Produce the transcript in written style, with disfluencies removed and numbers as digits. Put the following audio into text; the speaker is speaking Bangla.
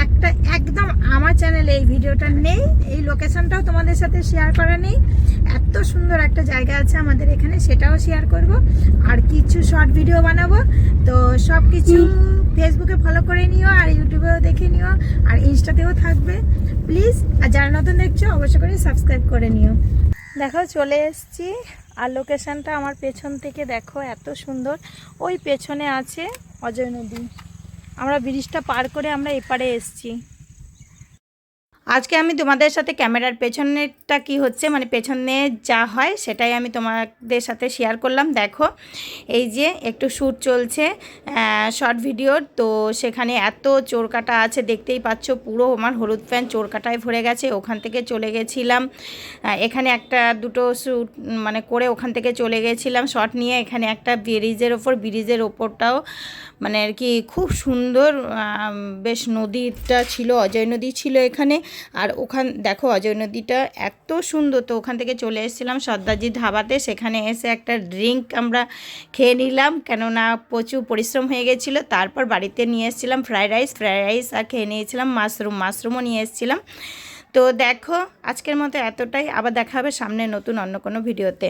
একটা একদম আমার চ্যানেলে এই ভিডিওটা নেই, এই লোকেশনটাও তোমাদের সাথে শেয়ার করা নেই। এত সুন্দর একটা জায়গা আছে আমাদের এখানে, সেটাও শেয়ার করব। আর কিছু শর্ট ভিডিও বানাবো। তো সব কিছু ফেসবুকে ফলো করে নিও, আর ইউটিউবেও দেখে নিও, আর ইনস্টাতেও থাকবে প্লিজ। আর যারা নতুন দেখছো অবশ্যই করে সাবস্ক্রাইব করে নিও। দেখো চলে এসেছি, আর লোকেশনটা আমার পেছন থেকে দেখো এত সুন্দর। ওই পেছনে আছে অজয় নদী। আমরা ব্রিজটা পার করে আমরা এপারে এসেছি। আজকে আমি তোমাদের সাথে ক্যামেরার পেছনেরটা কি হচ্ছে, মানে পেছনে যা হয় সেটাই আমি তোমাদের সাথে শেয়ার করলাম। দেখো এই যে একটু শ্যুট চলছে শর্ট ভিডিওর, তো সেখানে এত চোরকাটা আছে দেখতেই পাচ্ছ। পুরো আমার হলুদ প্যান্ট চোরকাটায় ভরে গেছে। ওখান থেকে চলে গেছিলাম, এখানে একটা দুটো শ্যুট মানে করে ওখান থেকে চলে গেছিলাম শর্ট নিয়ে। এখানে একটা ব্রিজের ওপরটাও মানে আর কি খুব সুন্দর বেশ নদীটা ছিল, অজয় নদী ছিল এখানে। আর দেখো অজয় নদীটা এত সুন্দর। তো ওখান থেকে চলে এসেছিলাম সর্দারজি ধাবাতে। সেখানে এসে একটা ড্রিঙ্ক আমরা খেয়ে নিলাম, কেননা প্রচুর পরিশ্রম হয়ে গেছিলো। তারপর বাড়িতে নিয়ে এসেছিলাম ফ্রাইড রাইস আর খেয়ে নিয়েছিলাম মাশরুমও নিয়ে এসেছিলাম। তো দেখো আজকের মতো এতটাই, আবার দেখা হবে সামনে নতুন অন্য কোনো ভিডিওতে।